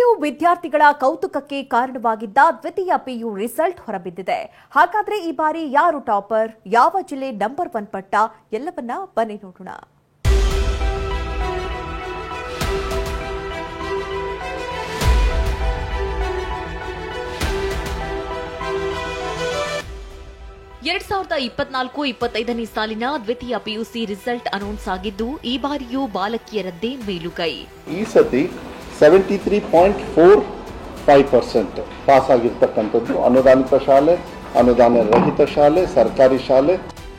PU ವಿದ್ಯಾರ್ಥಿಗಳ ಕೌತುಕಕ್ಕೆ ಕಾರಣವಾಗಿದ್ದ ದ್ವಿತೀಯ PU result ಹೊರಬಿದ್ದಿದೆ. ಹಾಗಾದ್ರೆ ಈ ಬಾರಿ ಯಾರು ಟಾಪರ್, ಯಾವ ಜಿಲ್ಲೆ ನಂಬರ್ 1 ಪಟ್ಟ ಎಲ್ಲವನ್ನ ಬನ್ನಿ ನೋಡೋಣ. ಎರಡ್ 2024-25ನೇ ಸಾಲಿನ ದ್ವಿತೀಯ ಪಿಯುಸಿ ರಿಸಲ್ಟ್ ಅನೌನ್ಸ್ ಆಗಿದ್ದು, ಈ ಬಾರಿಯೂ ಬಾಲಕಿಯರದ್ದೇ ಮೇಲುಗೈ. ಈ ಸತಿ 73.45% ಪಾಸ್ ಆಗಿರ್ತಕ್ಕಂಥದ್ದು ಅನುದಾನಿತ ಶಾಲೆ, ಅನುದಾನ ರಹಿತ ಶಾಲೆ, ಸರ್ಕಾರಿ ಶಾಲೆ.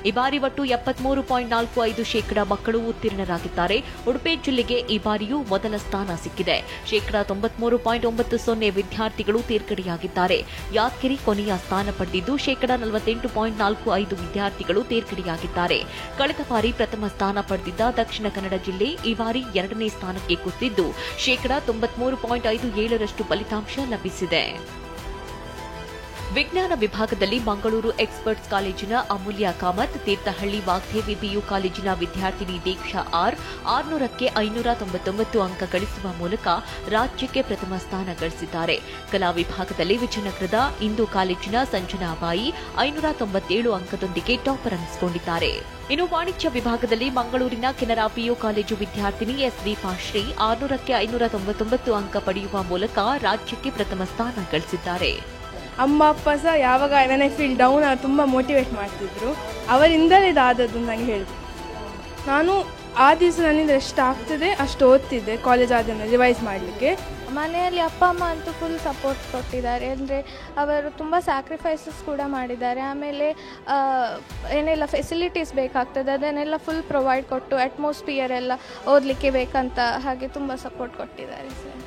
ಈ ಬಾರಿ ಒಟ್ಟು 73.45% ಮಕ್ಕಳು ಉತ್ತೀರ್ಣರಾಗಿದ್ದಾರೆ. ಉಡುಪಿ ಜಿಲ್ಲೆಗೆ ಈ ಬಾರಿಯೂ ಮೊದಲ ಸ್ಥಾನ ಸಿಕ್ಕಿದೆ. 93.90% ವಿದ್ಯಾರ್ಥಿಗಳು ತೇರ್ಗಡೆಯಾಗಿದ್ದಾರೆ. ಯಾದಗಿರಿ ಕೊನೆಯ ಸ್ಥಾನ ಪಡೆದಿದ್ದು 48.45% ವಿದ್ಯಾರ್ಥಿಗಳು ತೇರ್ಗಡೆಯಾಗಿದ್ದಾರೆ. ಕಳೆದ ಬಾರಿ ಪ್ರಥಮ ಸ್ಥಾನ ಪಡೆದಿದ್ದ ದಕ್ಷಿಣ ಕನ್ನಡ ಜಿಲ್ಲೆ ಈ ಬಾರಿ 2ನೇ ಸ್ಥಾನಕ್ಕೆ ಕುಸಿದಿದ್ದು 93.57% ಫಲಿತಾಂಶ ಲಭಿಸಿದೆ. ವಿಜ್ಞಾನ ವಿಭಾಗದಲ್ಲಿ ಮಂಗಳೂರು ಎಕ್ಸ್ಪರ್ಟ್ಸ್ ಕಾಲೇಜಿನ ಅಮೂಲ್ಯ ಕಾಮತ್, ತೀರ್ಥಹಳ್ಳಿ ವಾಗ್ದೇವಿ ಪಿಯು ಕಾಲೇಜಿನ ವಿದ್ಯಾರ್ಥಿನಿ ದೀಕ್ಷಾ ಆರ್ 600ಕ್ಕೆ 599 ಅಂಕ ಗಳಿಸುವ ಮೂಲಕ ರಾಜ್ಯಕ್ಕೆ ಪ್ರಥಮ ಸ್ಥಾನ ಗಳಿಸಿದ್ದಾರೆ. ಕಲಾ ವಿಭಾಗದಲ್ಲಿ ವಿಜಯನಗರದ ಇಂದು ಕಾಲೇಜಿನ ಸಂಜನಾ ಬಾಯಿ 597 ಅಂಕದೊಂದಿಗೆ ಟಾಪರ್ ಅನ್ನಿಸಿಕೊಂಡಿದ್ದಾರೆ. ಇನ್ನು ವಾಣಿಜ್ಯ ವಿಭಾಗದಲ್ಲಿ ಮಂಗಳೂರಿನ ಕೆನರಾ ಪಿಯು ಕಾಲೇಜು ವಿದ್ಯಾರ್ಥಿನಿ ಎಸ್ ದೀಪಾಶ್ರೀ 600ಕ್ಕೆ 599 ಅಂಕ ಪಡೆಯುವ ಮೂಲಕ ರಾಜ್ಯಕ್ಕೆ ಪ್ರಥಮ ಸ್ಥಾನ ಗಳಿಸಿದ್ದಾರೆ. ಅಮ್ಮ ಅಪ್ಪ ಸಹ ಯಾವಾಗ ನನಗೆ ಫೀಲ್ ಡೌನ್ ತುಂಬ ಮೋಟಿವೇಟ್ ಮಾಡ್ತಿದ್ರು. ಅವರಿಂದಲೇ ಇದಾದದ್ದು ನನಗೆ ಹೇಳಿದ್ರು. ನಾನು ಆ ದಿವಸ ನನ್ನಿಂದ ಎಷ್ಟು ಆಗ್ತದೆ ಅಷ್ಟು ಓದ್ತಿದ್ದೆ ಕಾಲೇಜ್ ಆದಮೇಲೆ ರಿವೈಸ್ ಮಾಡಲಿಕ್ಕೆ. ಮನೆಯಲ್ಲಿ ಅಪ್ಪ ಅಮ್ಮ ಅಂತೂ ಫುಲ್ ಸಪೋರ್ಟ್ ಕೊಟ್ಟಿದ್ದಾರೆ. ಅಂದರೆ ಅವರು ತುಂಬ ಸ್ಯಾಕ್ರಿಫೈಸಸ್ ಕೂಡ ಮಾಡಿದ್ದಾರೆ. ಆಮೇಲೆ ಏನೆಲ್ಲ ಫೆಸಿಲಿಟೀಸ್ ಬೇಕಾಗ್ತದೆ ಅದನ್ನೆಲ್ಲ ಫುಲ್ ಪ್ರೊವೈಡ್ ಕೊಟ್ಟು ಅಟ್ಮಾಸ್ಫಿಯರ್ ಎಲ್ಲ ಓದಲಿಕ್ಕೆ ಬೇಕಂತ ಹಾಗೆ ತುಂಬ ಸಪೋರ್ಟ್ ಕೊಟ್ಟಿದ್ದಾರೆ ಸರ್.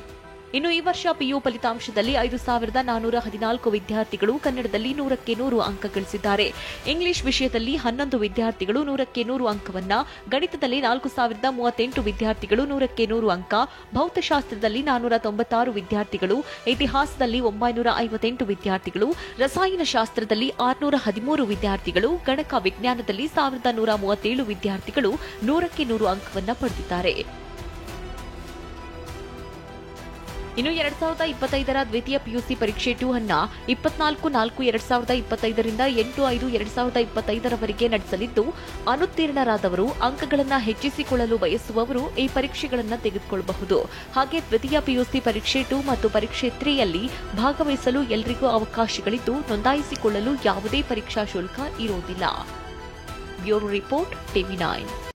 ಇನ್ನು ಈ ವರ್ಷ ಪಿಯು ಫಲಿತಾಂಶದಲ್ಲಿ 5,414 ವಿದ್ಯಾರ್ಥಿಗಳು ಕನ್ನಡದಲ್ಲಿ 100ಕ್ಕೆ 100 ಅಂಕ ಗಳಿಸಿದ್ದಾರೆ. ಇಂಗ್ಲಿಷ್ ವಿಷಯದಲ್ಲಿ 11 ವಿದ್ಯಾರ್ಥಿಗಳು 100ಕ್ಕೆ 100 ಅಂಕವನ್ನ, ಗಣಿತದಲ್ಲಿ 4,038 ವಿದ್ಯಾರ್ಥಿಗಳು 100ಕ್ಕೆ 100 ಅಂಕ, ಭೌತಶಾಸ್ತ್ರದಲ್ಲಿ 496 ವಿದ್ಯಾರ್ಥಿಗಳು, ಇತಿಹಾಸದಲ್ಲಿ 958 ವಿದ್ಯಾರ್ಥಿಗಳು, ರಸಾಯನಶಾಸ್ತ್ರದಲ್ಲಿ 613 ವಿದ್ಯಾರ್ಥಿಗಳು, ಗಣಕ ವಿಜ್ಞಾನದಲ್ಲಿ 1,137 ವಿದ್ಯಾರ್ಥಿಗಳು 100ಕ್ಕೆ 100 ಅಂಕವನ್ನ ಪಡೆದಿದ್ದಾರೆ. ಇನ್ನು 2025ರ ದ್ವಿತೀಯ ಪಿಯುಸಿ ಪರೀಕ್ಷೆ 2 ಅನ್ನ 24/4/2025ರಿಂದ 8/5/2025ರವರೆಗೆ ನಡೆಸಲಿದ್ದು, ಅನುತ್ತೀರ್ಣರಾದವರು ಅಂಕಗಳನ್ನು ಹೆಚ್ಚಿಸಿಕೊಳ್ಳಲು ಬಯಸುವವರು ಈ ಪರೀಕ್ಷೆಗಳನ್ನು ತೆಗೆದುಕೊಳ್ಳಬಹುದು. ಹಾಗೆ ದ್ವಿತೀಯ ಪಿಯುಸಿ ಪರೀಕ್ಷೆ 2 ಮತ್ತು ಪರೀಕ್ಷೆ 3ಯಲ್ಲಿ ಭಾಗವಹಿಸಲು ಎಲ್ಲರಿಗೂ ಅವಕಾಶಗಳಿದ್ದು, ನೋಂದಾಯಿಸಿಕೊಳ್ಳಲು ಯಾವುದೇ ಪರೀಕ್ಷಾ ಶುಲ್ಕ ಇರುವುದಿಲ್ಲ. Bureau report, TV9.